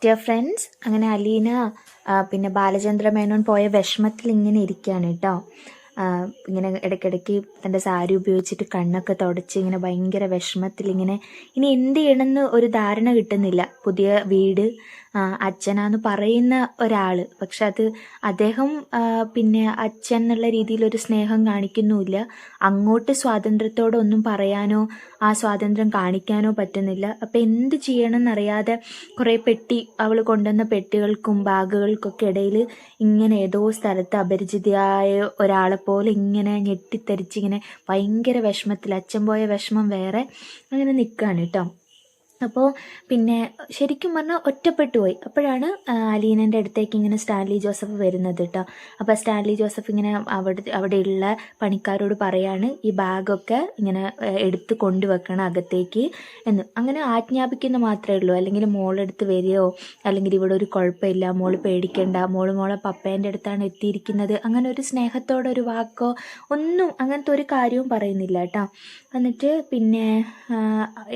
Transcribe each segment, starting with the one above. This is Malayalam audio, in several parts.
ഡിയർ ഫ്രണ്ട്സ്, അങ്ങനെ അലീന പിന്നെ ബാലചന്ദ്ര മേനോൻ പോയ വിഷമത്തിൽ ഇങ്ങനെ ഇരിക്കുകയാണ് കേട്ടോ. ഇങ്ങനെ ഇടയ്ക്കിടയ്ക്ക് തൻ്റെ സാരി ഉപയോഗിച്ചിട്ട് കണ്ണൊക്കെ തുടച്ച് ഇങ്ങനെ ഭയങ്കര വിഷമത്തിൽ ഇങ്ങനെ ഇനി എന്ത് ചെയ്യണമെന്ന് ഒരു ധാരണ കിട്ടുന്നില്ല. പുതിയ വീട്, അച്ഛനാന്ന് പറയുന്ന ഒരാൾ, പക്ഷെ അത് അദ്ദേഹം പിന്നെ അച്ഛൻ എന്നുള്ള രീതിയിൽ ഒരു സ്നേഹം കാണിക്കുന്നുമില്ല. അങ്ങോട്ട് സ്വാതന്ത്ര്യത്തോടെ ഒന്നും പറയാനോ ആ സ്വാതന്ത്ര്യം കാണിക്കാനോ പറ്റുന്നില്ല. അപ്പം എന്ത് ചെയ്യണമെന്നറിയാതെ കുറേ അവൾ കൊണ്ടുവന്ന പെട്ടികൾക്കും ബാഗുകൾക്കൊക്കെ ഇടയിൽ ഇങ്ങനെ ഏതോ സ്ഥലത്ത് അപരിചിതയായ ഒരാളെ പോലെ ഇങ്ങനെ ഞെട്ടിത്തരിച്ചിങ്ങനെ ഭയങ്കര വിഷമത്തിൽ, അച്ഛൻ പോയ വിഷമം വേറെ അങ്ങനെ നിൽക്കുകയാണ് കേട്ടോ. അപ്പോൾ പിന്നെ ശരിക്കും പറഞ്ഞാൽ ഒറ്റപ്പെട്ടു പോയി. അപ്പോഴാണ് അലീനൻ്റെ അടുത്തേക്ക് ഇങ്ങനെ സ്റ്റാൻലി ജോസഫ് വരുന്നത് കേട്ടോ. അപ്പോൾ സ്റ്റാൻലി ജോസഫ് ഇങ്ങനെ അവിടെയുള്ള പണിക്കാരോട് പറയാണ് ഈ ബാഗൊക്കെ ഇങ്ങനെ എടുത്ത് കൊണ്ടുവെക്കണം അകത്തേക്ക് എന്ന്. അങ്ങനെ ആജ്ഞാപിക്കുന്ന മാത്രമേ ഉള്ളൂ. അല്ലെങ്കിൽ മോളെടുത്ത് വരികയോ അല്ലെങ്കിൽ ഇവിടെ ഒരു കുഴപ്പമില്ല, മോള് പേടിക്കണ്ട, മോളെ പപ്പേൻ്റെ അടുത്താണ് എത്തിയിരിക്കുന്നത്, അങ്ങനെ ഒരു സ്നേഹത്തോടെ ഒരു വാക്കോ ഒന്നും അങ്ങനത്തെ ഒരു കാര്യവും പറയുന്നില്ല കേട്ടോ. എന്നിട്ട് പിന്നെ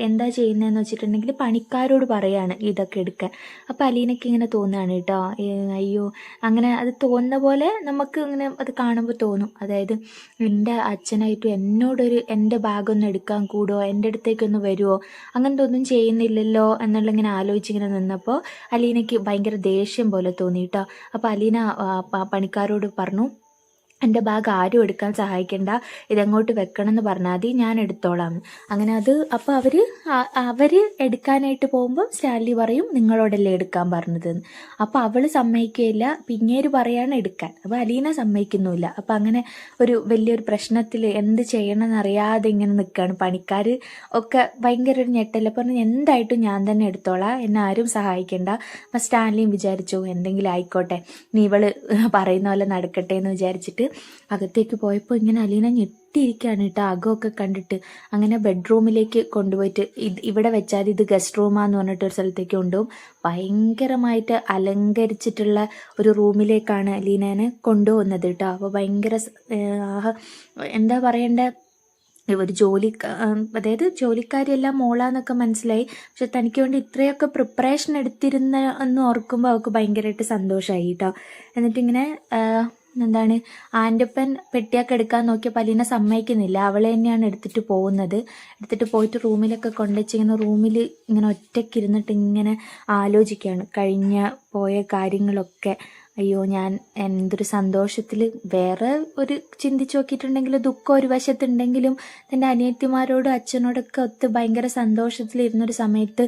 എന്താ ചെയ്യുന്നതെന്ന് വെച്ചിട്ടുണ്ടെങ്കിൽ പണിക്കാരോട് പറയാണ് ഇതൊക്കെ എടുക്കാൻ. അപ്പം അലീനയ്ക്ക് ഇങ്ങനെ തോന്നുകയാണ് കേട്ടോ, അയ്യോ അങ്ങനെ അത് തോന്നുന്ന പോലെ നമുക്ക് ഇങ്ങനെ അത് കാണുമ്പോൾ തോന്നും. അതായത് എൻ്റെ അച്ഛനായിട്ടും എൻ്റെ ബാഗൊന്നും എടുക്കാൻ കൂടുമോ, എൻ്റെ അടുത്തേക്കൊന്ന് വരുമോ, അങ്ങനത്തെ ഒന്നും ചെയ്യുന്നില്ലല്ലോ എന്നുള്ള ഇങ്ങനെ ആലോചിച്ചിങ്ങനെ നിന്നപ്പോൾ അലീനയ്ക്ക് ഭയങ്കര ദേഷ്യം പോലെ തോന്നി കേട്ടോ. അപ്പോൾ അലീന പണിക്കാരോട് പറഞ്ഞു, എൻ്റെ ബാഗ് ആരും എടുക്കാൻ സഹായിക്കണ്ട, ഇതെങ്ങോട്ട് വെക്കണം എന്ന് പറഞ്ഞാൽ മതി, ഞാൻ എടുത്തോളാം. അങ്ങനെ അത് അപ്പോൾ അവർ എടുക്കാനായിട്ട് പോകുമ്പോൾ സ്റ്റാൻലി പറയും നിങ്ങളോടല്ലേ എടുക്കാൻ പറഞ്ഞതെന്ന്. അപ്പോൾ അവൾ സമ്മതിക്കുകയില്ല, പിന്നീട് പറയാണ് എടുക്കാൻ. അപ്പോൾ അലീന സമ്മതിക്കുന്നുമില്ല. അപ്പോൾ അങ്ങനെ ഒരു വലിയൊരു പ്രശ്നത്തിൽ എന്ത് ചെയ്യണമെന്നറിയാതെ ഇങ്ങനെ നിൽക്കുകയാണ്. പണിക്കാർ ഒക്കെ ഭയങ്കര ഒരു ഞെട്ടല്ല, പറഞ്ഞു എന്തായിട്ടും ഞാൻ തന്നെ എടുത്തോളാം, എന്നെ ആരും സഹായിക്കണ്ട. അപ്പം സ്റ്റാൻലിയും വിചാരിച്ചു എന്തെങ്കിലും ആയിക്കോട്ടെ, നീ ഇവള് പറയുന്ന പോലെ നടക്കട്ടെ എന്ന് വിചാരിച്ചിട്ട് അകത്തേക്ക് പോയപ്പോൾ ഇങ്ങനെ അലീന ഞെട്ടിയിരിക്കുകയാണ് കേട്ടോ, അകമൊക്കെ കണ്ടിട്ട്. അങ്ങനെ ബെഡ്റൂമിലേക്ക് കൊണ്ടുപോയിട്ട് ഇവിടെ വെച്ചാൽ ഇത് ഗസ്റ്റ് റൂമാന്ന് പറഞ്ഞിട്ട് ഒരു സ്ഥലത്തേക്ക് കൊണ്ടുപോകും. ഭയങ്കരമായിട്ട് അലങ്കരിച്ചിട്ടുള്ള ഒരു റൂമിലേക്കാണ് അലീനേനെ കൊണ്ടുപോകുന്നത് കേട്ടോ. അപ്പോൾ ഭയങ്കര എന്താ പറയണ്ടേ, ഒരു അതായത് ജോലിക്കാരിയെല്ലാം മോളാന്നൊക്കെ മനസ്സിലായി. പക്ഷെ തനിക്ക് വേണ്ടി ഇത്രയൊക്കെ പ്രിപ്പറേഷൻ എടുത്തിരുന്ന എന്ന് ഓർക്കുമ്പോൾ അവൾക്ക് ഭയങ്കരമായിട്ട് സന്തോഷമായി കേട്ടോ. എന്നിട്ടിങ്ങനെ എന്താണ് ആൻ്റപ്പൻ പെട്ടിയൊക്കെ എടുക്കാൻ നോക്കിയപ്പോൾ അലീന സമ്മതിക്കുന്നില്ല. അവളെ തന്നെയാണ് എടുത്തിട്ട് പോയിട്ട് റൂമിലൊക്കെ കൊണ്ടുവച്ച് ഇങ്ങനെ റൂമിൽ ഇങ്ങനെ ഒറ്റയ്ക്കിരുന്നിട്ട് ഇങ്ങനെ ആലോചിക്കുകയാണ് പോയ കാര്യങ്ങളൊക്കെ. അയ്യോ ഞാൻ എന്തൊരു സന്തോഷത്തിൽ, വേറെ ഒരു ചിന്തിച്ച് നോക്കിയിട്ടുണ്ടെങ്കിൽ ദുഃഖം ഒരു വശത്തുണ്ടെങ്കിലും തൻ്റെ അനിയത്തിമാരോടും അച്ഛനോടൊക്കെ ഒത്ത് ഭയങ്കര സന്തോഷത്തിലിരുന്നൊരു സമയത്ത്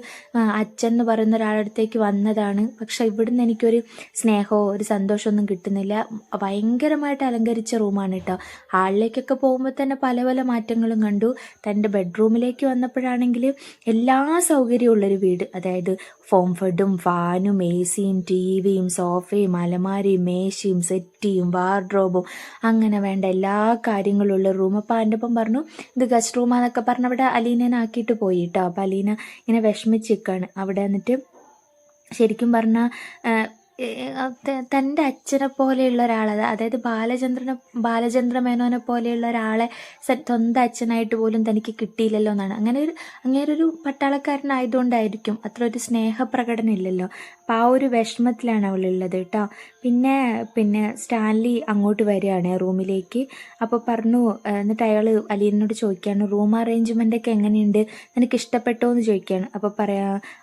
അച്ഛൻ എന്ന് പറയുന്ന ഒരാളടുത്തേക്ക് വന്നതാണ്. പക്ഷെ ഇവിടുന്ന് എനിക്കൊരു സ്നേഹമോ ഒരു സന്തോഷമൊന്നും കിട്ടുന്നില്ല. ഭയങ്കരമായിട്ട് അലങ്കരിച്ച റൂമാണ് കേട്ടോ. ഹാളിലേക്കൊക്കെ പോകുമ്പോൾ തന്നെ പല പല മാറ്റങ്ങളും കണ്ടു. തൻ്റെ ബെഡ്റൂമിലേക്ക് വന്നപ്പോഴാണെങ്കിൽ എല്ലാ സൗകര്യവും ഉള്ളൊരു വീട്, അതായത് ഫോം ഫെഡും ഫാനും AC-യും TV-യും സോഫയും അലമാരയും മേശയും സെറ്റിയും വാർഡ്രോബും അങ്ങനെ വേണ്ട എല്ലാ കാര്യങ്ങളും ഉള്ള റൂം. അപ്പോൾ എൻ്റെ ഒപ്പം പറഞ്ഞു ഇത് ഗസ്റ്റ് റൂമാന്നൊക്കെ പറഞ്ഞ് അവിടെ അലീനനെ ആക്കിയിട്ട് പോയി കേട്ടോ. അപ്പോൾ അലീന ഇങ്ങനെ വിഷമിച്ച് നിൽക്കുകയാണ് അവിടെ. എന്നിട്ട് ശരിക്കും പറഞ്ഞാൽ തൻ്റെ അച്ഛനെ പോലെയുള്ള ഒരാൾ, അതായത് ബാലചന്ദ്ര മേനോനെ പോലെയുള്ള ഒരാളെ സ്വന്തം അച്ഛനായിട്ട് പോലും തനിക്ക് കിട്ടിയില്ലല്ലോ എന്നാണ്. അങ്ങനൊരു പട്ടാളക്കാരനായതുകൊണ്ടായിരിക്കും അത്ര ഒരു സ്നേഹപ്രകടനം ഇല്ലല്ലോ. അപ്പം ആ ഒരു വിഷമത്തിലാണ് അവളുള്ളത് കേട്ടോ. പിന്നെ സ്റ്റാൻലി അങ്ങോട്ട് വരികയാണ് റൂമിലേക്ക്. അപ്പോൾ പറഞ്ഞു, എന്നിട്ട് അയാൾ അലീനോട് ചോദിക്കുകയാണ് റൂം അറേഞ്ച്മെൻ്റൊക്കെ എങ്ങനെയുണ്ട്, നിനക്ക് ഇഷ്ടപ്പെട്ടോ എന്ന് ചോദിക്കുകയാണ്.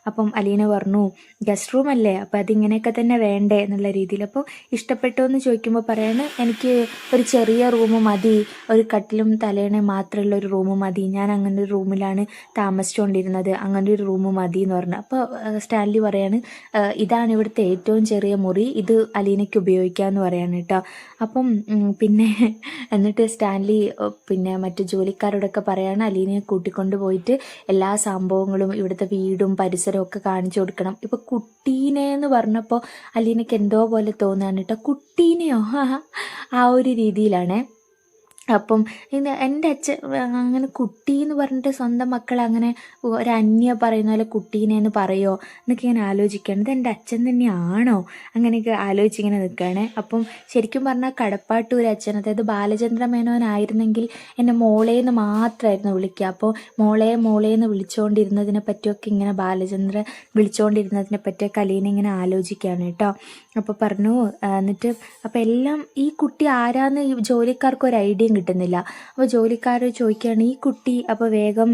അപ്പം അലീന പറഞ്ഞു ഗസ്റ്റ് റൂം അല്ലേ, അപ്പോൾ അതിങ്ങനെയൊക്കെ തന്നെ വേണ്ടേ എന്നുള്ള രീതിയിൽ. അപ്പോൾ ഇഷ്ടപ്പെട്ടോ എന്ന് ചോദിക്കുമ്പോൾ പറയാണ് എനിക്ക് ഒരു ചെറിയ റൂം മതി, ഒരു കട്ടിലും തലേണയും മാത്രമുള്ള ഒരു റൂം മതി, ഞാൻ അങ്ങനെ ഒരു റൂമിലാണ് താമസിച്ചുകൊണ്ടിരുന്നത്, അങ്ങനെ ഒരു റൂം മതി എന്ന് പറഞ്ഞു. അപ്പോൾ സ്റ്റാൻലി പറയാണ് ഇതാണ് ഇവിടുത്തെ ഏറ്റവും ചെറിയ മുറി, ഇത് അലീനയ്ക്ക് ഉപയോഗിക്കാമെന്ന് പറയാണ് കേട്ടോ. അപ്പം പിന്നെ എന്നിട്ട് സ്റ്റാൻലി പിന്നെ മറ്റു ജോലിക്കാരോടൊക്കെ പറയാണ് അലീനയെ കൂട്ടിക്കൊണ്ട് പോയിട്ട് എല്ലാ സംഭവങ്ങളും ഇവിടുത്തെ വീടും പരിസരവും ഒക്കെ കാണിച്ചു കൊടുക്കണം. ഇപ്പം കുട്ടീനെ എന്ന് പറഞ്ഞപ്പോൾ അലീനയ്ക്ക് എന്തോ പോലെ തോന്നുകയാണ് കേട്ടോ. കുട്ടീനെയോ ആ ഒരു രീതിയിലാണേ. അപ്പം എൻ്റെ അച്ഛൻ അങ്ങനെ കുട്ടി എന്ന് പറഞ്ഞിട്ട് സ്വന്തം മക്കളെ അങ്ങനെ ഒരന്യ പറയുന്ന പോലെ കുട്ടീനെന്ന് പറയുമോ എന്നൊക്കെ ഇങ്ങനെ ആലോചിക്കുകയാണ്. ഇത് എൻ്റെ അച്ഛൻ തന്നെയാണോ അങ്ങനെയൊക്കെ ആലോചിച്ചിങ്ങനെ നിൽക്കുകയാണ്. അപ്പം ശരിക്കും പറഞ്ഞാൽ കടപ്പാട്ടൂർ അച്ഛൻ, അതായത് ബാലചന്ദ്ര മേനോനായിരുന്നെങ്കിൽ എന്നെ മോളേന്ന് മാത്രമായിരുന്നു വിളിക്കുക. അപ്പോൾ മോളേന്ന് വിളിച്ചുകൊണ്ടിരുന്നതിനെ പറ്റിയൊക്കെ ഇങ്ങനെ ബാലചന്ദ്ര വിളിച്ചുകൊണ്ടിരുന്നതിനെ പറ്റിയൊക്കെ അലീന ഇങ്ങനെ ആലോചിക്കുകയാണ് കേട്ടോ. അപ്പോൾ പറഞ്ഞു എന്നിട്ട് അപ്പോൾ എല്ലാം ഈ കുട്ടി ആരാന്ന് ഈ ജോലിക്കാർക്ക് ഒരു ഐഡിയയും കിട്ടുന്നില്ല. അപ്പോൾ ജോലിക്കാർ ചോദിക്കുകയാണ് ഈ കുട്ടി, അപ്പോൾ വേഗം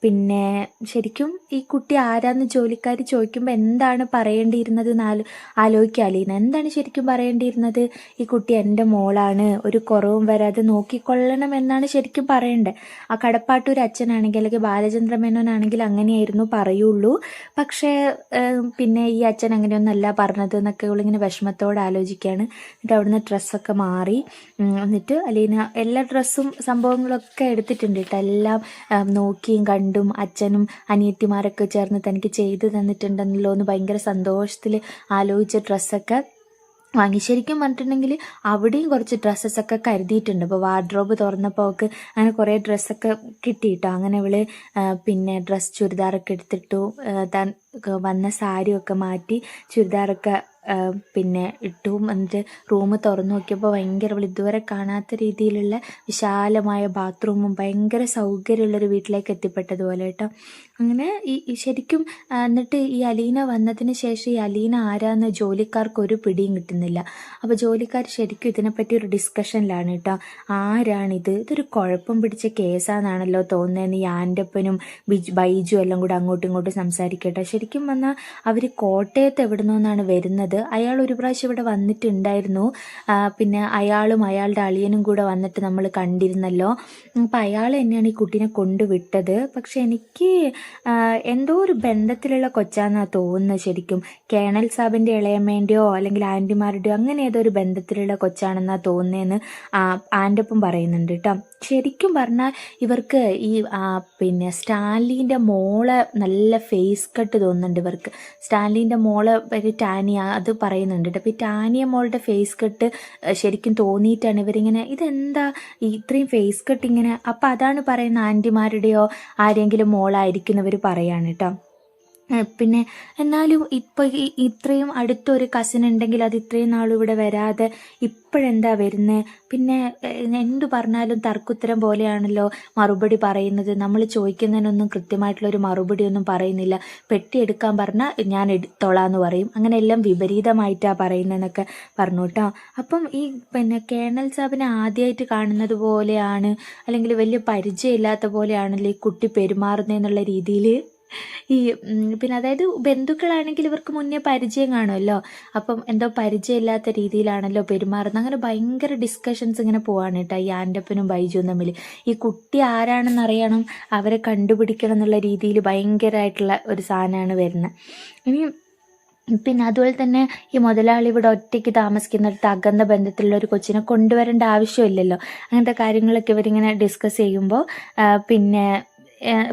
പിന്നെ ശരിക്കും ഈ കുട്ടി ആരാന്ന് ജോലിക്കാർ ചോദിക്കുമ്പോൾ എന്താണ് പറയേണ്ടിയിരുന്നത് എന്ന് ആലോചിക്കുക അലീന. എന്താണ് ശരിക്കും പറയേണ്ടിയിരുന്നത്? ഈ കുട്ടി എൻ്റെ മോളാണ്, ഒരു കുറവും വരാതെ നോക്കിക്കൊള്ളണം എന്നാണ് ശരിക്കും പറയേണ്ടത്. ആ കടപ്പാട്ടൂർ അച്ഛനാണെങ്കിൽ അല്ലെങ്കിൽ ബാലചന്ദ്ര മേനോനാണെങ്കിൽ അങ്ങനെയായിരുന്നു പറയുള്ളൂ. പക്ഷേ പിന്നെ ഈ അച്ഛൻ അങ്ങനെയൊന്നല്ല പറഞ്ഞത് എന്നൊക്കെ ഇവളിങ്ങനെ വിഷമത്തോടെ ആലോചിക്കുകയാണ്. എന്നിട്ട് അവിടുന്ന് ഡ്രസ്സൊക്കെ മാറി എന്നിട്ട് അലീന എല്ലാ ഡ്രസ്സും സംഭവങ്ങളൊക്കെ എടുത്തിട്ടുണ്ട് കേട്ടോ. എല്ലാം നോക്കിയും കണ്ടും അച്ഛനും അനിയത്തിമാരൊക്കെ ചേർന്ന് തനിക്ക് ചെയ്തു തന്നിട്ടുണ്ടെന്നല്ലോ എന്ന് ഭയങ്കര സന്തോഷത്തിൽ ആലോചിച്ച ഡ്രസ്സൊക്കെ വാങ്ങി. ശരിക്കും പറഞ്ഞിട്ടുണ്ടെങ്കിൽ അവിടെയും കുറച്ച് ഡ്രസ്സസൊക്കെ കരുതിയിട്ടുണ്ട്. അപ്പോൾ വാർഡ്രോബ് തുറന്നപ്പോൾ അവൾക്ക് അങ്ങനെ കുറേ ഡ്രസ്സൊക്കെ കിട്ടിയിട്ടോ. അങ്ങനെ അവള് പിന്നെ ചുരിദാറൊക്കെ എടുത്തിട്ടു, താൻ വന്ന സാരിയൊക്കെ മാറ്റി ചുരിദാറൊക്കെ പിന്നെ ഇട്ടു. എന്നിട്ട് റൂം തുറന്നു നോക്കിയപ്പോൾ ഭയങ്കര ഇതുവരെ കാണാത്ത രീതിയിലുള്ള വിശാലമായ ബാത്റൂമും ഭയങ്കര സൗകര്യമുള്ളൊരു വീട്ടിലേക്ക് എത്തിപ്പെട്ടതുപോലെ കേട്ടോ. അങ്ങനെ ഈ ശരിക്കും എന്നിട്ട് ഈ അലീന വന്നതിന് ശേഷം ഈ അലീന ആരാന്ന് ജോലിക്കാർക്ക് ഒരു പിടിയും കിട്ടുന്നില്ല. അപ്പോൾ ജോലിക്കാർ ശരിക്കും ഇതിനെപ്പറ്റി ഒരു ഡിസ്കഷനിലാണ് കേട്ടോ. ആരാണിത്? ഇതൊരു കുഴപ്പം പിടിച്ച കേസാണെന്നാണല്ലോ തോന്നുന്നതെന്ന് ഈ ആൻ്റപ്പനും ബൈജു എല്ലാം കൂടെ അങ്ങോട്ടും ഇങ്ങോട്ടും സംസാരിക്കട്ടെ. ശരിക്കും വന്നാൽ അവർ കോട്ടയത്ത് എവിടുന്നോന്നാണ് വരുന്നത്. അയാൾ ഒരു പ്രാവശ്യം ഇവിടെ വന്നിട്ടുണ്ടായിരുന്നു. പിന്നെ അയാളും അയാളുടെ അളിയനും കൂടെ വന്നിട്ട് നമ്മൾ കണ്ടിരുന്നല്ലോ. അപ്പം അയാൾ തന്നെയാണ് ഈ കുട്ടീനെ കൊണ്ടുവിട്ടത്. പക്ഷെ എനിക്ക് എന്തോ ഒരു ബന്ധത്തിലുള്ള കൊച്ചാന്നാണ് തോന്നുന്നത്. ശരിക്കും കേണൽ സാബിൻ്റെ ഇളയമ്മേൻ്റെയോ അല്ലെങ്കിൽ ആൻറ്റിമാരുടെയോ അങ്ങനെ ഏതോ ഒരു ബന്ധത്തിലുള്ള കൊച്ചാണെന്നാണ് തോന്നുന്നതെന്ന് ആൻ്റപ്പം പറയുന്നുണ്ട് കേട്ടോ. ശരിക്കും പറഞ്ഞാൽ ഇവർക്ക് ഈ പിന്നെ സ്റ്റാൻലീൻ്റെ മോളെ നല്ല ഫേസ് കട്ട് തോന്നുന്നുണ്ട് ഇവർക്ക്. സ്റ്റാൻലീൻ്റെ മോളെ ഒരു ടാനിയ അത് പറയുന്നുണ്ട് കേട്ടോ. അപ്പോൾ ഈ ടാനിയ മോളുടെ ഫേസ് കട്ട് ശരിക്കും തോന്നിയിട്ടാണ് ഇവരിങ്ങനെ ഇതെന്താ ഇത്രയും ഫേസ് കട്ട് ഇങ്ങനെ. അപ്പം അതാണ് പറയുന്ന ആൻറ്റിമാരുടെയോ ആരെങ്കിലും മോളായിരിക്കുന്നവർ പറയാണ് കേട്ടോ. പിന്നെ എന്നാലും ഇപ്പോൾ ഇത്രയും അടുത്തൊരു കസിൻ ഉണ്ടെങ്കിൽ അത് ഇത്രയും നാളും ഇവിടെ വരാതെ ഇപ്പോഴെന്താ വരുന്നത്? പിന്നെ എന്തു പറഞ്ഞാലും തർക്കുത്തരം പോലെയാണല്ലോ മറുപടി പറയുന്നത്. നമ്മൾ ചോദിക്കുന്നതിനൊന്നും കൃത്യമായിട്ടുള്ളൊരു മറുപടി ഒന്നും പറയുന്നില്ല. പെട്ടി എടുക്കാൻ പറഞ്ഞാൽ ഞാൻ എടുത്തോളാന്ന് പറയും. അങ്ങനെ എല്ലാം വിപരീതമായിട്ടാണ് പറയുന്നതെന്നൊക്കെ പറഞ്ഞു കേട്ടോ. അപ്പം ഈ പിന്നെ കേണൽ സാബിനെ ആദ്യമായിട്ട് കാണുന്നത് പോലെയാണ് അല്ലെങ്കിൽ വലിയ പരിചയമില്ലാത്ത പോലെയാണല്ലോ ഈ കുട്ടി പെരുമാറുന്നതെന്നുള്ള രീതിയിൽ ഈ പിന്നെ അതായത് ബന്ധുക്കളാണെങ്കിൽ ഇവർക്ക് മുന്നേ പരിചയം കാണുമല്ലോ. അപ്പം എന്തോ പരിചയമില്ലാത്ത രീതിയിലാണല്ലോ പെരുമാറുന്നത്. അങ്ങനെ ഭയങ്കര ഡിസ്കഷൻസ് ഇങ്ങനെ പോവാണ് കേട്ടോ ഈ ആൻ്റപ്പനും ബൈജുവും തമ്മിൽ. ഈ കുട്ടി ആരാണെന്ന് അറിയണം, അവരെ കണ്ടുപിടിക്കണം എന്നുള്ള രീതിയിൽ ഭയങ്കരമായിട്ടുള്ള ഒരു സാധനമാണ് വരുന്നത്. ഇനി പിന്നെ അതുപോലെ തന്നെ ഈ മുതലാളി ഇവിടെ ഒറ്റയ്ക്ക് താമസിക്കുന്നിടത്ത് അകന്ന ബന്ധത്തിലുള്ള ഒരു കൊച്ചിനെ കൊണ്ടുവരേണ്ട ആവശ്യമില്ലല്ലോ. അങ്ങനത്തെ കാര്യങ്ങളൊക്കെ ഇവരിങ്ങനെ ഡിസ്കസ് ചെയ്യുമ്പോൾ പിന്നെ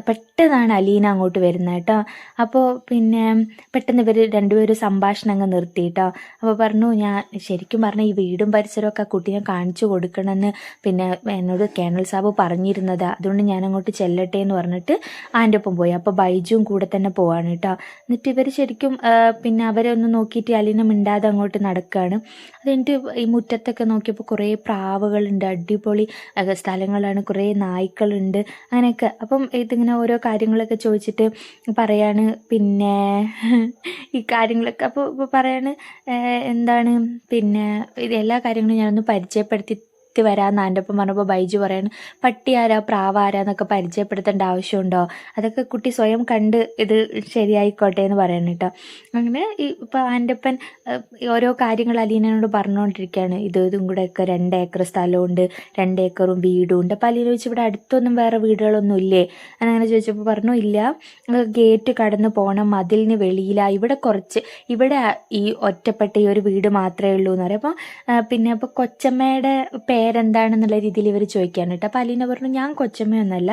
പെട്ടെന്നാണ് അലീന അങ്ങോട്ട് വരുന്നത് കേട്ടോ. അപ്പോൾ പിന്നെ പെട്ടെന്ന് ഇവർ രണ്ടുപേരും സംഭാഷണം അങ്ങ് നിർത്തി കേട്ടോ. അപ്പോൾ പറഞ്ഞു ഞാൻ ശരിക്കും പറഞ്ഞാൽ ഈ വീടും പരിസരമൊക്കെ ആ കുട്ടീനെ കാണിച്ചു കൊടുക്കണമെന്ന് പിന്നെ എന്നോട് കേണൽ സാബ് പറഞ്ഞിരുന്നത്, അതുകൊണ്ട് ഞാൻ അങ്ങോട്ട് ചെല്ലട്ടെ എന്ന് പറഞ്ഞിട്ട് ആൻ്റെ ഒപ്പം പോയി. അപ്പോൾ ബൈജുവും കൂടെ തന്നെ പോവാണ് കേട്ടോ. എന്നിട്ട് ഇവർ ശരിക്കും പിന്നെ അവരെ ഒന്ന് നോക്കിയിട്ട് അലീന മിണ്ടാതെ അങ്ങോട്ട് നടക്കുകയാണ്. അതെനിക്ക് ഈ മുറ്റത്തൊക്കെ നോക്കിയപ്പോൾ കുറേ പ്രാവുകളുണ്ട്, അടിപൊളി സ്ഥലങ്ങളാണ്, കുറേ നായ്ക്കളുണ്ട് അങ്ങനെയൊക്കെ. അപ്പം ഇതിങ്ങനെ ഓരോ കാര്യങ്ങളൊക്കെ ചോദിച്ചിട്ട് പറയാണ് പിന്നെ ഈ കാര്യങ്ങളൊക്കെ. അപ്പോൾ പറയാണ് എന്താണ് പിന്നെ എല്ലാ കാര്യങ്ങളും ഞാനൊന്ന് പരിചയപ്പെടുത്തി വരാമെന്ന് എൻ്റെ ഒപ്പം പറഞ്ഞപ്പോൾ ബൈജു പറയാണ് പട്ടി ആരാ പ്രാവാരാന്നൊക്കെ പരിചയപ്പെടുത്തേണ്ട ആവശ്യമുണ്ടോ, അതൊക്കെ കുട്ടി സ്വയം കണ്ട് ഇത് ശരിയായിക്കോട്ടെ എന്ന് പറയണം കേട്ടോ. അങ്ങനെ ഇപ്പോൾ എൻ്റെ ഒപ്പൻ ഓരോ കാര്യങ്ങൾ അലീനോട് പറഞ്ഞുകൊണ്ടിരിക്കുകയാണ്. ഇതും കൂടെ ഒക്കെ 2 ഏക്കർ സ്ഥലമുണ്ട്, 2 ഏക്കറും വീടും ഉണ്ട്. അപ്പോൾ അലീന ചോദിച്ചു ഇവിടെ അടുത്തൊന്നും വേറെ വീടുകളൊന്നും ഇല്ലേ അങ്ങനെ ചോദിച്ചപ്പോൾ പറഞ്ഞു ഇല്ല, ഗേറ്റ് കടന്ന് പോകണം, മതിലിന് വെളിയിലാണ്, ഇവിടെ ഈ ഒറ്റപ്പെട്ട ഈ ഒരു വീട് മാത്രമേ ഉള്ളൂ എന്ന് പറയും. അപ്പോൾ പിന്നെ അപ്പോൾ കൊച്ചമ്മയുടെ പേരെന്താണെന്നുള്ള രീതിയിൽ ഇവർ ചോദിക്കുകയാണ് കേട്ടോ. അപ്പോൾ അലീന പറഞ്ഞു ഞാൻ കൊച്ചമ്മയൊന്നുമല്ല,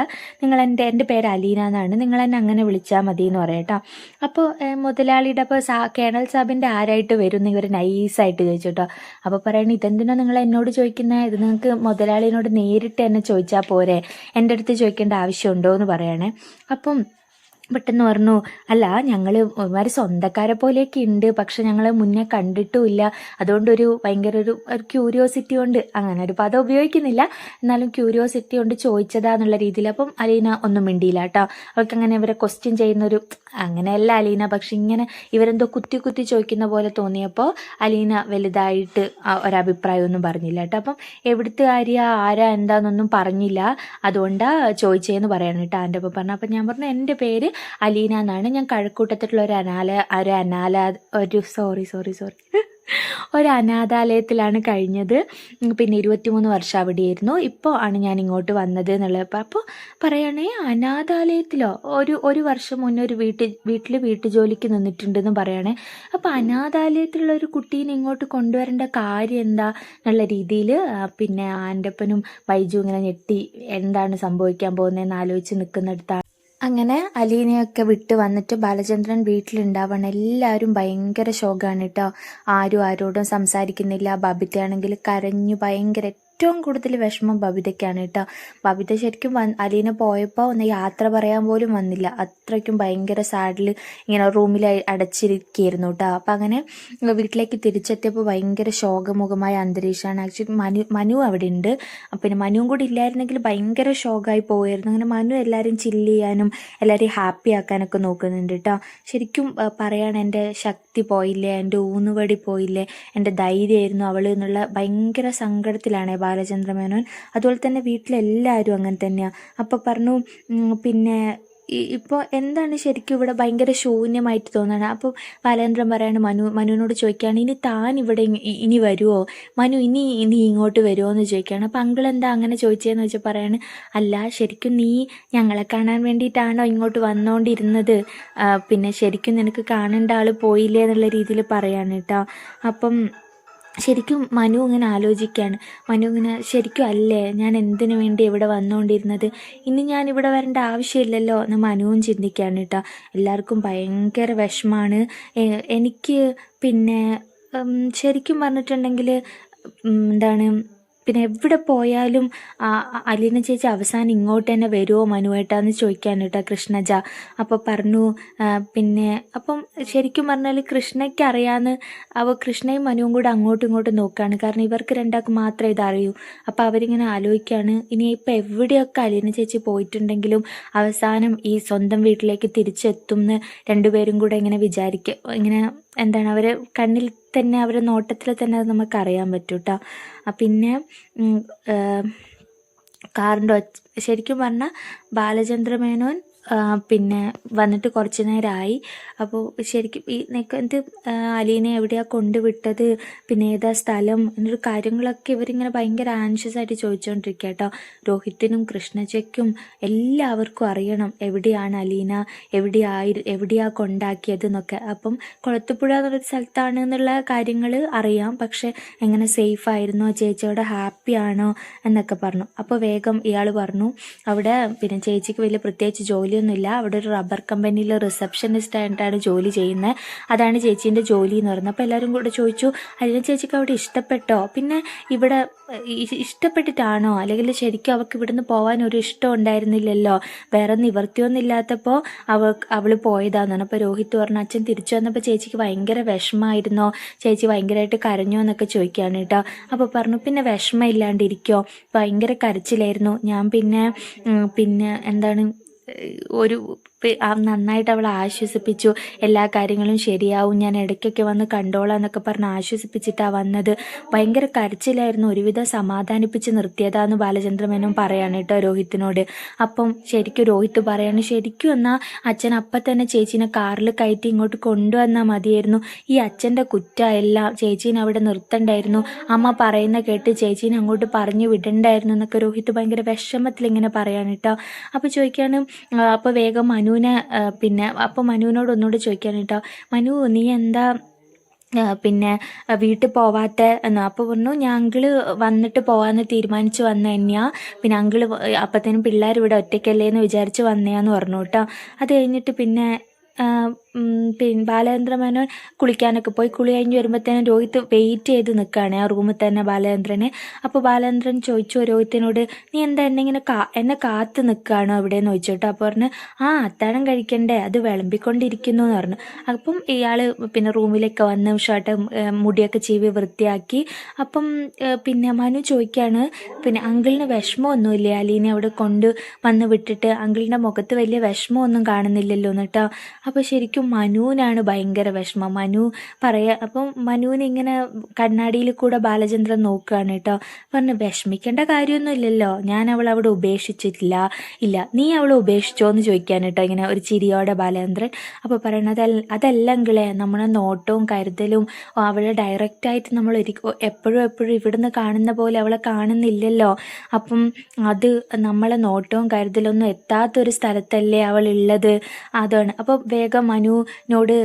എൻ്റെ പേര് അലീന എന്നാണ്, നിങ്ങൾ എന്നെ അങ്ങനെ വിളിച്ചാൽ മതി എന്ന് പറയാം കേട്ടോ. അപ്പോൾ മുതലാളിയുടെ അപ്പോൾ കേണൽ സാബിൻ്റെ ആരായിട്ട് വരും എന്ന് ഇവർ നൈസായിട്ട് ചോദിച്ചു കേട്ടോ. അപ്പോൾ പറയണേ ഇതെന്തിനാ നിങ്ങൾ എന്നോട് ചോദിക്കുന്നത്, ഇത് നിങ്ങൾക്ക് മുതലാളിനോട് നേരിട്ട് എന്നെ ചോദിച്ചാൽ പോരെ, എൻ്റെ അടുത്ത് ചോദിക്കേണ്ട ആവശ്യമുണ്ടോ എന്ന് പറയണേ. അപ്പം പെട്ടെന്ന് പറഞ്ഞു അല്ല ഞങ്ങൾ ഒരുമാതിരി സ്വന്തക്കാരെ പോലെയൊക്കെ ഉണ്ട്, പക്ഷെ ഞങ്ങൾ മുന്നേ കണ്ടിട്ടുമില്ല, അതുകൊണ്ടൊരു ഭയങ്കര ഒരു ക്യൂരിയോസിറ്റി കൊണ്ട്, അങ്ങനെ ഒരു പദം ഉപയോഗിക്കുന്നില്ല എന്നാലും ക്യൂരിയോസിറ്റി കൊണ്ട് ചോദിച്ചതാന്നുള്ള രീതിയിൽ. അപ്പം അലീന ഒന്നും മിണ്ടിയില്ല കേട്ടോ. അവർക്ക് അങ്ങനെ ഇവരെ ക്വസ്റ്റ്യൻ ചെയ്യുന്നൊരു അങ്ങനെയല്ല അലീന, പക്ഷെ ഇങ്ങനെ ഇവരെന്തോ കുത്തി കുത്തി ചോദിക്കുന്ന പോലെ തോന്നിയപ്പോൾ അലീന വലുതായിട്ട് ഒരഭിപ്രായമൊന്നും പറഞ്ഞില്ല കേട്ടോ. അപ്പം എവിടുത്തെ ആരാ എന്താണെന്നൊന്നും പറഞ്ഞില്ല, അതുകൊണ്ടാണ് ചോദിച്ചതെന്ന് പറയണം കേട്ടോ. എൻ്റെ അപ്പം പറഞ്ഞു. അപ്പം ഞാൻ പറഞ്ഞു എൻ്റെ പേര് അലീന എന്നാണ്, ഞാൻ കഴക്കൂട്ടത്തിലുള്ള ഒരു അനാഥാലയത്തിലാണ് കഴിഞ്ഞത്, പിന്നെ 23 വർഷം അവിടെയായിരുന്നു, ഇപ്പോൾ ആണ് ഞാൻ ഇങ്ങോട്ട് വന്നത് എന്നുള്ളത്. അപ്പോൾ പറയുകയാണെ അനാഥാലയത്തിലോ ഒരു വർഷം മുന്നേ ഒരു വീട്ടുജോലിക്ക് നിന്നിട്ടുണ്ടെന്ന് പറയണേ. അപ്പോൾ അനാഥാലയത്തിലുള്ള ഒരു കുട്ടീനെ ഇങ്ങോട്ട് കൊണ്ടുവരേണ്ട കാര്യം എന്താ എന്നുള്ള രീതിയിൽ പിന്നെ ആൻ്റപ്പനും ബൈജു ഇങ്ങനെ ഞെട്ടി എന്താണ് സംഭവിക്കാൻ പോകുന്നതെന്ന് ആലോചിച്ച് നിൽക്കുന്നിടത്താണ് അങ്ങനെ അലീനയൊക്കെ വിട്ട് വന്നിട്ട് ബാലചന്ദ്രൻ വീട്ടിലുണ്ടാവണം. എല്ലാവരും ഭയങ്കര ശോകമാണ് കേട്ടോ. ആരും ആരോടും സംസാരിക്കുന്നില്ല. ബബിതയാണെങ്കിൽ കരഞ്ഞു ഭയങ്കര. ഏറ്റവും കൂടുതൽ വിഷമം ബബിതയ്ക്കാണ് കേട്ടോ. ബബിത ശരിക്കും അലീന പോയപ്പോൾ ഒന്ന് യാത്ര പറയാൻ പോലും വന്നില്ല, അത്രയ്ക്കും ഭയങ്കര സാഡിൽ ഇങ്ങനെ റൂമിൽ അടച്ചിരിക്കുകയായിരുന്നു കേട്ടോ. അപ്പം അങ്ങനെ വീട്ടിലേക്ക് തിരിച്ചെത്തിയപ്പോൾ ഭയങ്കര ശോകമുഖമായ അന്തരീക്ഷമാണ്. ആക്ച്വലി മനു അവിടെ ഉണ്ട്, പിന്നെ മനുവും കൂടി ഇല്ലായിരുന്നെങ്കിൽ ഭയങ്കര ശോകമായി പോകുമായിരുന്നു. അങ്ങനെ മനു എല്ലാവരും ചില്ല് ചെയ്യാനും എല്ലാവരെയും ഹാപ്പി ആക്കാനൊക്കെ നോക്കുന്നുണ്ട് കേട്ടോ. ശരിക്കും പറയാണ് എൻ്റെ ശക്തി പോയില്ലേ, എൻ്റെ ഊന്നുവടി പോയില്ലേ, എൻ്റെ ധൈര്യമായിരുന്നു അവൾ എന്നുള്ള ഭയങ്കര സങ്കടത്തിലാണ് ബാലചന്ദ്രമേനോൻ. അതുപോലെ തന്നെ വീട്ടിലെല്ലാവരും അങ്ങനെ തന്നെയാണ്. അപ്പോൾ പറഞ്ഞു പിന്നെ ഇപ്പോൾ എന്താണ് ശരിക്കും ഇവിടെ ഭയങ്കര ശൂന്യമായിട്ട് തോന്നുകയാണ്. അപ്പോൾ ബാലേന്ദ്രൻ പറയാണ് മനുവിനോട് ചോദിക്കുകയാണ് ഇനി താൻ ഇവിടെ ഇനി വരുമോ, മനു ഇനി ഇങ്ങോട്ട് വരുമോ എന്ന് ചോദിക്കുകയാണ്. അപ്പോൾ അങ്കിൾ എന്താ അങ്ങനെ ചോദിച്ചതെന്ന് വെച്ചാൽ പറയാണ് അല്ല ശരിക്കും നീ ഞങ്ങളെ കാണാൻ വേണ്ടിയിട്ടാണോ ഇങ്ങോട്ട് വന്നുകൊണ്ടിരുന്നത്, പിന്നെ ശരിക്കും നിനക്ക് കാണേണ്ട ആൾ പോയില്ലേ എന്നുള്ള രീതിയിൽ പറയാണ് കേട്ടോ. അപ്പം ശരിക്കും മനു ഇങ്ങനെ ആലോചിക്കുകയാണ്. മനു ഇങ്ങനെ ശരിക്കും അല്ലേ ഞാൻ എന്തിനു വേണ്ടി ഇവിടെ വന്നുകൊണ്ടിരുന്നത്, ഇനി ഞാൻ ഇവിടെ വരേണ്ട ആവശ്യമില്ലല്ലോ എന്ന് മനുവും ചിന്തിക്കുകയാണ് കേട്ടോ. എല്ലാവർക്കും ഭയങ്കര വിഷമമാണ്. എനിക്ക് പിന്നെ ശരിക്കും പറഞ്ഞിട്ടുണ്ടെങ്കിൽ എന്താണ് പിന്നെ എവിടെ പോയാലും അലീന ചേച്ചി അവസാനം ഇങ്ങോട്ട് തന്നെ വരുമോ മനുവേട്ടാന്ന് ചോദിക്കാൻ കേട്ടോ കൃഷ്ണജ. അപ്പോൾ പറഞ്ഞു പിന്നെ അപ്പം ശരിക്കും പറഞ്ഞാൽ കൃഷ്ണയ്ക്ക് അറിയാമെന്ന് കൃഷ്ണയും മനുവും കൂടെ അങ്ങോട്ടും ഇങ്ങോട്ടും നോക്കുകയാണ്. കാരണം ഇവർക്ക് രണ്ടാൾക്ക് മാത്രമേ ഇതറിയൂ. അപ്പോൾ അവരിങ്ങനെ ആലോചിക്കുകയാണ് ഇനി ഇപ്പം എവിടെയൊക്കെ അലീന ചേച്ചി പോയിട്ടുണ്ടെങ്കിലും അവസാനം ഈ സ്വന്തം വീട്ടിലേക്ക് തിരിച്ചെത്തും എന്ന് രണ്ടുപേരും കൂടെ ഇങ്ങനെ ഇങ്ങനെ എന്താണ് അവരെ കണ്ണിൽ തന്നെ അവരെ നോട്ടത്തിൽ തന്നെ അത് നമുക്കറിയാൻ പറ്റും കേട്ടോ. പിന്നെ കാറിൻ്റെ ശരിക്കും പറഞ്ഞാൽ ബാലചന്ദ്രമേനോൻ പിന്നെ വന്നിട്ട് കുറച്ച് നേരമായി. അപ്പോൾ ശരിക്കും ഇത് അലീനെ എവിടെയാണ് കൊണ്ടുവിട്ടത്, പിന്നെ ഏതാ സ്ഥലം എന്നൊരു കാര്യങ്ങളൊക്കെ ഇവരിങ്ങനെ ഭയങ്കര ആൻഷ്യസ് ആയിട്ട് ചോദിച്ചുകൊണ്ടിരിക്കുക കേട്ടോ. രോഹിത്തിനും കൃഷ്ണജയ്ക്കും എല്ലാവർക്കും അറിയണം എവിടെയാണ് അലീന, എവിടെയാ കൊണ്ടാക്കിയത് എന്നൊക്കെ. അപ്പം കുളത്തുപുഴ എന്നൊരു സ്ഥലത്താണ് എന്നുള്ള കാര്യങ്ങൾ അറിയാം, പക്ഷെ എങ്ങനെ സേഫ് ആയിരുന്നോ, ചേച്ചിയോടെ ഹാപ്പി ആണോ എന്നൊക്കെ പറഞ്ഞു. അപ്പോൾ വേഗം ഇയാൾ പറഞ്ഞു അവിടെ പിന്നെ ചേച്ചിക്ക് വലിയ പ്രത്യേകിച്ച് ജോലിയൊന്നുമില്ല, അവിടെ ഒരു റബ്ബർ കമ്പനിയിൽ റിസപ്ഷനിസ്റ്റ് ആയിട്ടാണ് ജോലി ചെയ്യുന്നത്, അതാണ് ചേച്ചീൻ്റെ ജോലി എന്ന് പറഞ്ഞു. അപ്പോൾ എല്ലാവരും കൂടെ ചോദിച്ചു അലീന ചേച്ചിക്ക് അവിടെ ഇഷ്ടപ്പെട്ടോ, പിന്നെ ഇവിടെ ഇഷ്ടപ്പെട്ടിട്ടാണോ, അല്ലെങ്കിൽ ശരിക്കും അവൾക്ക് ഇവിടുന്ന് പോകാൻ ഒരു ഇഷ്ടം ഉണ്ടായിരുന്നില്ലല്ലോ, വേറെ നിവർത്തിയൊന്നും ഇല്ലാത്തപ്പോൾ അവൾ പോയതാണെന്നാണ്. അപ്പോൾ രോഹിത് പറഞ്ഞു അച്ഛൻ തിരിച്ചു വന്നപ്പോൾ ചേച്ചിക്ക് ഭയങ്കര വിഷമമായിരുന്നോ, ചേച്ചി ഭയങ്കരമായിട്ട് കരഞ്ഞോ എന്നൊക്കെ ചോദിക്കുകയാണ് കേട്ടോ. അപ്പോൾ പറഞ്ഞു പിന്നെ വിഷമം ഇല്ലാണ്ടിരിക്കോ, ഭയങ്കര കരച്ചിലായിരുന്നു, ഞാൻ പിന്നെ എന്താണ് നന്നായിട്ട് അവളെ ആശ്വസിപ്പിച്ചു, എല്ലാ കാര്യങ്ങളും ശരിയാവും, ഞാൻ ഇടയ്ക്കൊക്കെ വന്ന് കണ്ടോളാം എന്നൊക്കെ പറഞ്ഞ് ആശ്വസിപ്പിച്ചിട്ടാണ് വന്നത്, ഭയങ്കര കരച്ചിലായിരുന്നു, ഒരുവിധം സമാധാനിപ്പിച്ച് നിർത്തിയതാന്ന് ബാലചന്ദ്രമേനോൻ പറയാണ് കേട്ടോ രോഹിത്തിനോട്. അപ്പം ശരിക്കും രോഹിത്ത് പറയാണ് ശരിക്കും എന്നാൽ അച്ഛൻ അപ്പം തന്നെ ചേച്ചീനെ കാറിൽ കയറ്റി ഇങ്ങോട്ട് കൊണ്ടുവന്നാൽ മതിയായിരുന്നു, ഈ അച്ഛൻ്റെ കുറ്റമെല്ലാം, ചേച്ചീനെ അവിടെ നിർത്തണ്ടായിരുന്നു, അമ്മ പറയുന്ന കേട്ട് ചേച്ചീനെ അങ്ങോട്ട് പറഞ്ഞു വിടണ്ടായിരുന്നു എന്നൊക്കെ രോഹിത്ത് ഭയങ്കര വിഷമത്തിൽ ഇങ്ങനെ പറയാണ് കേട്ടോ. അപ്പോൾ ചോദിക്കാണ് അപ്പോൾ വേഗം മനുവിനെ അപ്പോൾ മനുവിനോട് ഒന്നുകൂടെ ചോദിക്കാൻ കേട്ടോ, മനു നീ എന്താ പിന്നെ വീട്ടിൽ പോവാത്ത എന്ന് അപ്പോൾ പറഞ്ഞു ഞാൻ അങ്കിള് വന്നിട്ട് പോകാമെന്ന് തീരുമാനിച്ച് വന്ന തന്നെയാ, പിന്നെ അങ്കിള് അപ്പത്തേനും പിള്ളേർ ഇവിടെ ഒറ്റയ്ക്കല്ലേ എന്ന് വിചാരിച്ച് വന്നയാന്ന് പറഞ്ഞു കേട്ടോ. അത് കഴിഞ്ഞിട്ട് പിന്നെ ബാലചന്ദ്ര മേനോൻ കുളിക്കാനൊക്കെ പോയി. കുളി കഴിഞ്ഞ് വരുമ്പോഴത്തേനും രോഹിത് വെയിറ്റ് ചെയ്ത് നിൽക്കുകയാണ് ആ റൂമിൽ തന്നെ ബാലചന്ദ്രനെ. അപ്പോൾ ബാലചന്ദ്രൻ ചോദിച്ചു രോഹിത്തിനോട്, നീ എന്താ എന്നെ കാത്ത് നിൽക്കുകയാണോ അവിടെ എന്ന് ചോദിച്ചു കേട്ടോ. അപ്പോൾ പറഞ്ഞു അത്താഴം കഴിക്കണ്ടേ, അത് വിളമ്പിക്കൊണ്ടിരിക്കുന്നു എന്ന് പറഞ്ഞു. അപ്പം ഇയാൾ പിന്നെ റൂമിലേക്ക് വന്ന് ഷർട്ട് മുടിയൊക്കെ ചീവി വൃത്തിയാക്കി. അപ്പം പിന്നെ മനു ചോദിക്കുകയാണ്, പിന്നെ അങ്കിളിന് വിഷമമൊന്നുമില്ലേ അലീനെ അവിടെ കൊണ്ട് വന്ന് വിട്ടിട്ട്, അങ്കിളിൻ്റെ മുഖത്ത് വലിയ വിഷമമൊന്നും കാണുന്നില്ലല്ലോ എന്നിട്ടോ. അപ്പോൾ ശരിക്കും മനുവിനാണ് ഭയങ്കര വിഷമം. മനു അപ്പം മനുവിന് ഇങ്ങനെ കണ്ണാടിയിൽ കൂടെ ബാലചന്ദ്രൻ നോക്കുകയാണ് കേട്ടോ. പറഞ്ഞു, വിഷമിക്കേണ്ട കാര്യമൊന്നുമില്ലല്ലോ, ഞാൻ അവളെ അവിടെ ഉപേക്ഷിച്ചിട്ടില്ല. ഇല്ല, നീ അവളെ ഉപേക്ഷിച്ചോ എന്ന് ചോദിക്കാൻ കേട്ടോ, ഇങ്ങനെ ഒരു ചിരിയോടെ ബാലചന്ദ്രൻ. അപ്പോൾ പറയണത്, അതല്ലെങ്കിലേ നമ്മളെ നോട്ടവും കരുതലും അവളെ ഡയറക്റ്റായിട്ട് നമ്മൾ എപ്പോഴും ഇവിടുന്ന് കാണുന്ന പോലെ അവളെ കാണുന്നില്ലല്ലോ. അപ്പം അത് നമ്മളെ നോട്ടവും കരുതലൊന്നും എത്താത്തൊരു സ്ഥലത്തല്ലേ അവൾ ഉള്ളത്, അതാണ്. അപ്പോൾ വേഗം മനുവിനോട്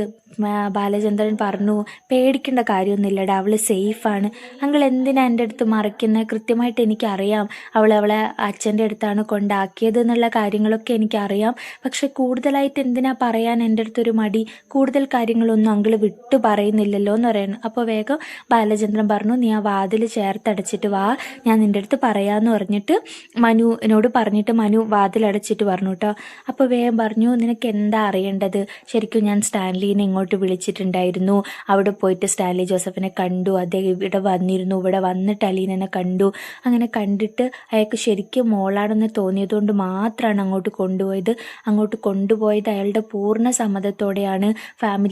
ബാലചന്ദ്രൻ പറഞ്ഞു, പേടിക്കേണ്ട കാര്യമൊന്നുമില്ലടാ, അവൾ സേഫാണ്. അങ്കിൾ എന്തിനാ എൻ്റെ അടുത്ത് മറയ്ക്കുന്നത്? കൃത്യമായിട്ട് എനിക്കറിയാം അവളെ അച്ഛൻ്റെ അടുത്താണ് കൊണ്ടാക്കിയത് എന്നുള്ള കാര്യങ്ങളൊക്കെ എനിക്കറിയാം. പക്ഷെ കൂടുതലായിട്ട് എന്തിനാ പറയാൻ എൻ്റെ അടുത്തൊരു മടി? കൂടുതൽ കാര്യങ്ങളൊന്നും അങ്കിൾ വിട്ടു പറയുന്നില്ലല്ലോ എന്ന് പറയുന്നു. അപ്പോൾ വേഗം ബാലചന്ദ്രൻ പറഞ്ഞു, നീ ആ വാതിൽ ചേർത്തടച്ചിട്ട് വാ, ഞാൻ നിൻ്റെ അടുത്ത് പറയാമെന്ന് പറഞ്ഞിട്ട് മനുവിനോട് പറഞ്ഞിട്ട് മനു വാതിലടച്ചിട്ട് പറഞ്ഞു കേട്ടോ. അപ്പോൾ വേഗം പറഞ്ഞു, നിനക്ക് എന്താ അറിയേണ്ടത്? ശരിക്കും ഞാൻ സ്റ്റാൻലീനെ ഇങ്ങോട്ട് വിളിച്ചിട്ടുണ്ടായിരുന്നു. അവിടെ പോയിട്ട് സ്റ്റാൻലി ജോസഫിനെ കണ്ടു, അദ്ദേഹം ഇവിടെ വന്നിരുന്നു, ഇവിടെ വന്നിട്ട് അലീനെ കണ്ടു. അങ്ങനെ കണ്ടിട്ട് അയാൾക്ക് ശരിക്കും മോളാണെന്ന് തോന്നിയതുകൊണ്ട് മാത്രമാണ് അങ്ങോട്ട് കൊണ്ടുപോയത്. അങ്ങോട്ട് കൊണ്ടുപോയത് അയാളുടെ പൂർണ്ണ സമ്മതത്തോടെയാണ്. ഫാമിലി